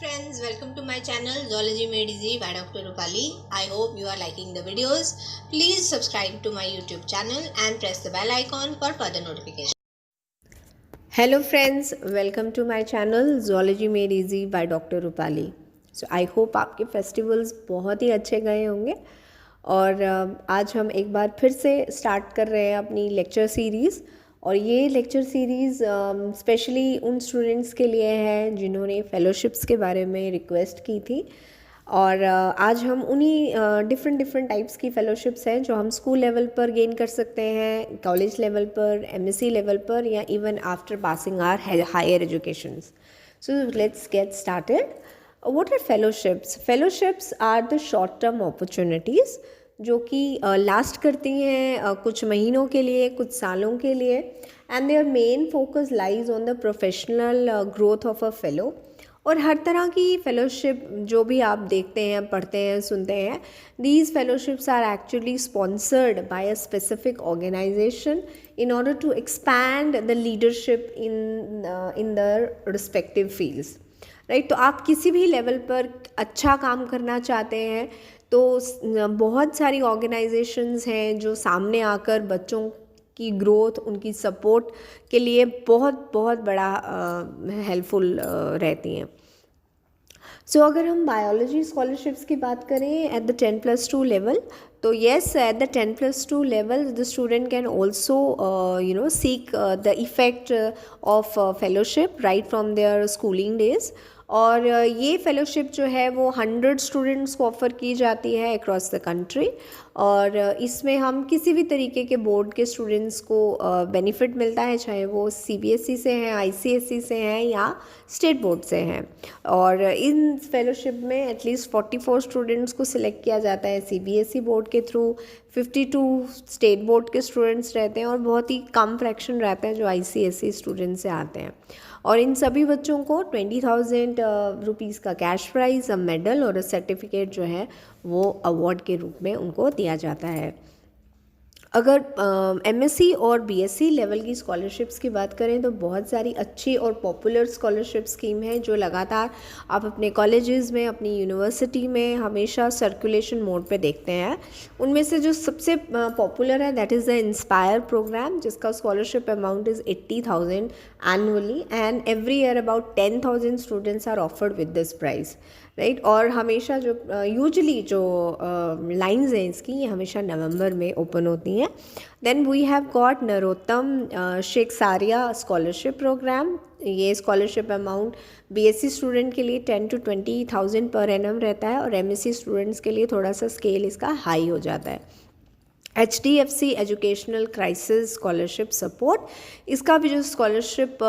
friends, welcome to my channel Zoology Made Easy by Dr. Rupali. I hope you are liking the videos. Please subscribe to my YouTube channel and press the bell icon for further notifications. Hello friends, welcome to my channel Zoology Made Easy by Dr. Rupali. So I hope आपके festivals बहुत ही अच्छे गए होंगे और आज हम एक बार फिर से स्टार्ट कर रहे हैं अपनी लेक्चर सीरीज़। और ये लेक्चर सीरीज़ स्पेशली उन स्टूडेंट्स के लिए है जिन्होंने फेलोशिप्स के बारे में रिक्वेस्ट की थी। और आज हम उन्हीं डिफरेंट टाइप्स की फेलोशिप्स हैं जो हम स्कूल लेवल पर गेन कर सकते हैं, कॉलेज लेवल पर, एमएससी लेवल पर, या even after passing our higher education. So let's get started. What are fellowships? Fellowships are the short term opportunities जो कि लास्ट करती हैं कुछ महीनों के लिए, कुछ सालों के लिए, and their main focus lies on the professional growth of a fellow. और हर तरह की फेलोशिप जो भी आप देखते हैं, पढ़ते हैं, सुनते हैं, these fellowships are actually sponsored by a specific organization in order to expand the leadership in their respective fields, right? तो आप किसी भी लेवल पर अच्छा काम करना चाहते हैं तो बहुत सारी ऑर्गेनाइजेशंस हैं जो सामने आकर बच्चों की ग्रोथ, उनकी सपोर्ट के लिए बहुत बहुत बड़ा हेल्पफुल रहती हैं। सो अगर हम बायोलॉजी स्कॉलरशिप्स की बात करें एट द 10+2 लेवल, तो yes, at the 10+2 level the student can also seek the effect of fellowship right from their schooling days. और ये फेलोशिप जो है वो 100 स्टूडेंट्स को ऑफ़र की जाती है अक्रॉस द कंट्री। और इसमें हम किसी भी तरीके के बोर्ड के स्टूडेंट्स को बेनिफिट मिलता है, चाहे वो सीबीएसई से हैं, आईसीएसई से हैं या स्टेट बोर्ड से हैं। और इन फेलोशिप में एटलीस्ट 44 स्टूडेंट्स को सिलेक्ट किया जाता है सीबीएसई बोर्ड के थ्रू, 52 स्टेट बोर्ड के स्टूडेंट्स रहते हैं और बहुत ही कम फ्रैक्शन रहते हैं जो आईसीएसई स्टूडेंट से आते हैं। और इन सभी बच्चों को 20,000 रुपीज़ का कैश प्राइज़, अ मेडल और अ सर्टिफिकेट जो है वो अवार्ड के रूप में उनको दिया जाता है। अगर एमएससी और बीएससी लेवल की स्कॉलरशिप्स की बात करें तो बहुत सारी अच्छी और पॉपुलर स्कॉलरशिप स्कीम है जो लगातार आप अपने कॉलेजेस में, अपनी यूनिवर्सिटी में हमेशा सर्कुलेशन मोड पे देखते हैं। उनमें से जो सबसे पॉपुलर है that is the inspire program, जिसका scholarship amount is 80,000 annually and every year about 10,000 students are offered with this prize, right. और हमेशा जो यूजुअली जो लाइंस हैं इसकी, ये हमेशा नवंबर में ओपन होती हैं। Then we have got Narotam Sekhsaria scholarship program. ये स्कॉलरशिप अमाउंट बीएससी स्टूडेंट के लिए 10 to 20,000 पर एनम रहता है और एमएससी स्टूडेंट्स के लिए थोड़ा सा स्केल इसका हाई हो जाता है। HDFC educational crisis scholarship support, इसका भी जो स्कॉलरशिप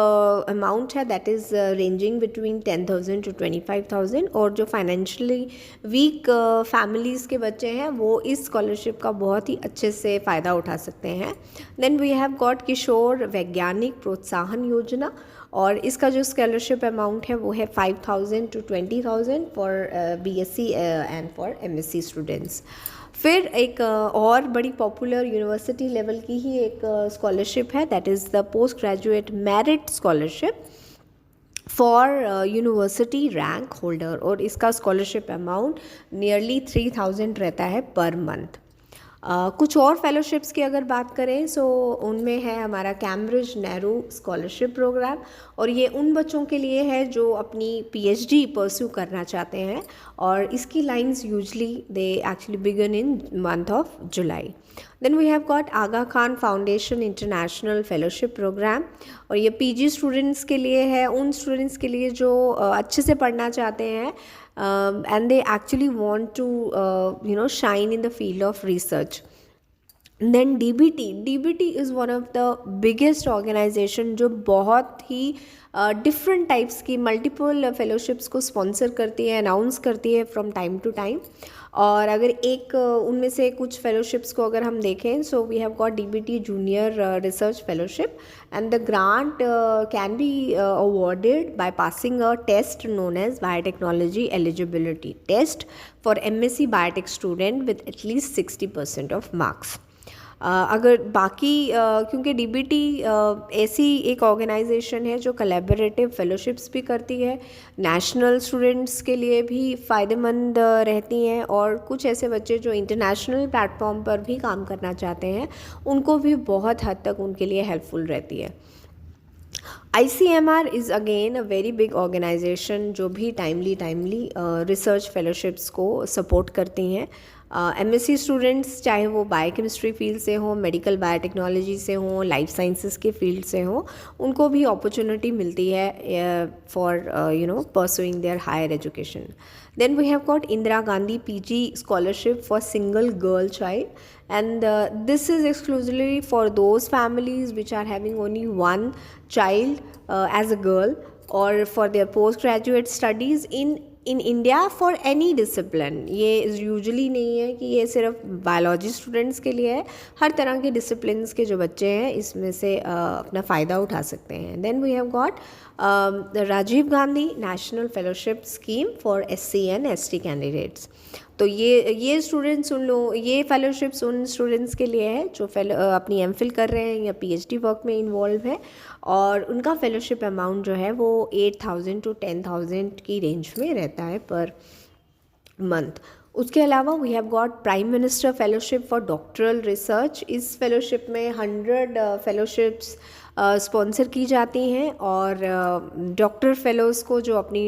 अमाउंट है that is ranging between 10,000 to 25,000। और जो फाइनेंशियली वीक फैमिलीज़ के बच्चे हैं वो इस स्कॉलरशिप का बहुत ही अच्छे से फ़ायदा उठा सकते हैं। देन वी हैव गॉट किशोर वैज्ञानिक प्रोत्साहन योजना, और इसका जो स्कॉलरशिप अमाउंट है वो है 5,000 to 20,000 for BSc and for MSc students. फिर एक और बड़ी पॉपुलर यूनिवर्सिटी लेवल की ही एक स्कॉलरशिप है that is the post graduate merit scholarship for university rank holder, और इसका स्कॉलरशिप अमाउंट नियरली 3,000 रहता है पर मंथ। कुछ और फेलोशिप्स की अगर बात करें सो उनमें है हमारा कैम्ब्रिज नेहरू स्कॉलरशिप प्रोग्राम, और ये उन बच्चों के लिए है जो अपनी पीएचडी परस्यू करना चाहते हैं। और इसकी lines usually they actually begin in month of July. Then we have got Aga Khan foundation international fellowship programme, और ये पीजी स्टूडेंट्स के लिए है, उन स्टूडेंट्स के लिए जो अच्छे से पढ़ना चाहते हैं and they actually want to shine in the field of research. Then DBT is one of the biggest organization जो बहुत ही डिफरेंट टाइप्स की मल्टीपल फेलोशिप्स को स्पॉन्सर करती है, अनाउंस करती है फ्रॉम टाइम टू टाइम। और अगर एक उनमें से कुछ फेलोशिप्स को अगर हम देखें so we have got DBT junior research fellowship and the grant can be awarded by passing a test known as biotechnology eligibility test for MSc biotech student with at least 60% of marks. अगर बाकी क्योंकि DBT ऐसी एक organisation है जो collaborative fellowships भी करती है, नेशनल स्टूडेंट्स के लिए भी फ़ायदेमंद रहती हैं, और कुछ ऐसे बच्चे जो इंटरनेशनल प्लेटफॉर्म पर भी काम करना चाहते हैं उनको भी बहुत हद तक उनके लिए हेल्पफुल रहती है। ICMR is again a very big organization जो भी टाइमली रिसर्च फेलोशिप्स को सपोर्ट करती हैं। MSc स्टूडेंट्स चाहे वो बायोकेमिस्ट्री फील्ड से हों, मेडिकल बायोटेक्नोलॉजी से हों, लाइफ साइंसेस के फील्ड से हों, उनको भी अपॉर्चुनिटी मिलती है for pursuing their higher education. Then we have got Indira Gandhi PG scholarship for single girl child, and this is exclusively for those families which are having only one child as a girl, or for their postgraduate studies in India for any discipline. ये usually नहीं है कि ये सिर्फ biology students के लिए है, हर तरह के डिसिप्लिन्स के जो बच्चे हैं इसमें से अपना फ़ायदा उठा सकते हैं। Then we have got Rajiv Gandhi national fellowship scheme for SC and ST candidates. तो ये स्टूडेंट्स ये फेलोशिप्स उन स्टूडेंट्स के लिए है जो अपनी MPhil कर रहे हैं या PhD वर्क में इन्वॉल्व है, और उनका फेलोशिप अमाउंट जो है वो 8,000 to 10,000 की रेंज में रहता है पर मंथ। उसके अलावा we have got prime minister fellowship for doctoral research. इस फेलोशिप में 100 फेलोशिप्स स्पॉन्सर की जाती हैं, और डॉक्टर फेलोज़ को जो अपनी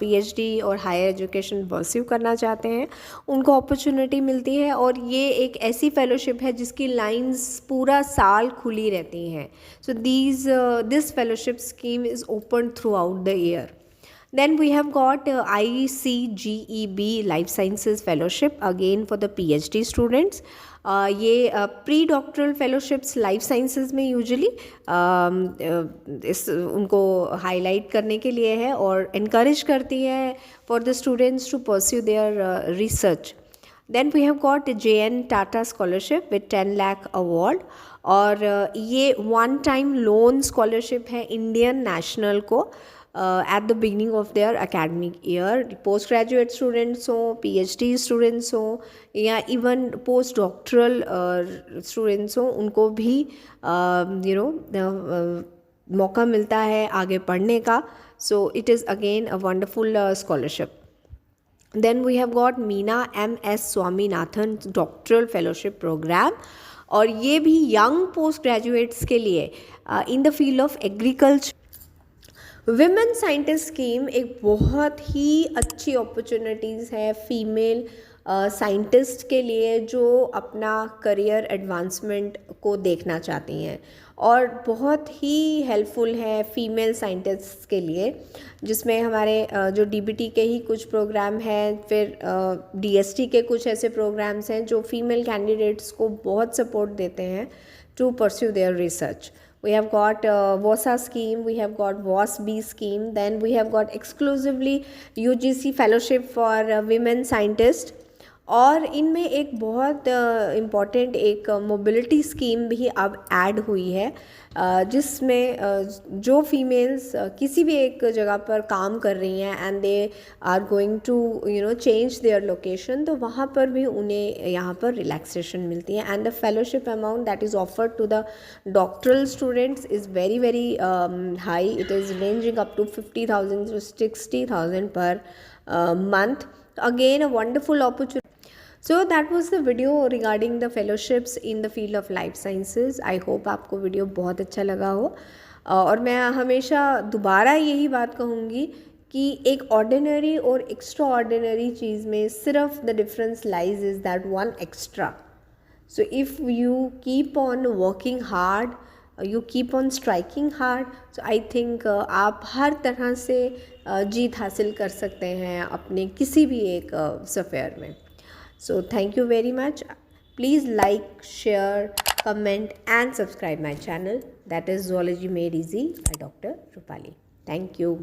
PhD और हायर एजुकेशन परस्यू करना चाहते हैं उनको अपॉर्चुनिटी मिलती है, और ये एक ऐसी फेलोशिप है जिसकी लाइंस पूरा साल खुली रहती हैं। So this fellowship scheme is open through out the year. Then we have got ICGEB Life Sciences Fellowship again for the PhD students. ये pre doctoral fellowships life sciences में यूजुअली उनको हाईलाइट करने के लिए है और इनकरेज करती है for the students to pursue their research. Then we have got JN Tata scholarship with 10 lakh award, और ये वन टाइम लोन स्कॉलरशिप है इंडियन नेशनल को at the beginning of their academic year। Post graduate students हों, PhD students हों, या even post doctoral students हों, उनको भी मौका मिलता है आगे पढ़ने का। So it is again a wonderful scholarship. Then we have got Meena MS Swaminathan doctoral fellowship programme, और ये भी यंग पोस्ट ग्रेजुएट्स के लिए in the field of agriculture. Women scientist scheme एक बहुत ही अच्छी अपॉर्चुनिटीज़ है फीमेल साइंटिस्ट के लिए जो अपना करियर एडवांसमेंट को देखना चाहती हैं, और बहुत ही हेल्पफुल है फीमेल साइंटिस्ट के लिए, जिसमें हमारे जो DBT के ही कुछ प्रोग्राम हैं, फिर DST के कुछ ऐसे प्रोग्राम्स हैं जो फीमेल कैंडिडेट्स को बहुत सपोर्ट देते हैं to pursue their research. We have got WOSA scheme, we have got WOS-B scheme, then we have got exclusively UGC fellowship for women scientists, और इनमें एक बहुत इम्पॉर्टेंट एक मोबिलिटी स्कीम भी अब ऐड हुई है, जिसमें जो फीमेल्स किसी भी एक जगह पर काम कर रही हैं and they are going to change their location, तो वहाँ पर भी उन्हें यहाँ पर रिलैक्सेशन मिलती है। And the fellowship amount that is offered to the doctoral students is very very high. It is ranging up to 50,000 to 60,000 पर month. Again a wonderful opportunity. So that was the video regarding the fellowships in the field of life sciences. I hope आपको video बहुत अच्छा लगा हो, और मैं हमेशा दोबारा यही बात कहूँगी कि एक ऑर्डिनरी और एक्स्ट्रा ऑर्डिनरी चीज़ में सिर्फ the difference lies is that one extra. So if you keep on working hard, you keep on striking hard, so I think आप हर तरह से जीत हासिल कर सकते हैं अपने किसी भी एक सफ़र में। So thank you very much. Please like, share, comment and subscribe my channel, that is Zoology Made Easy by Dr. Rupali. Thank you.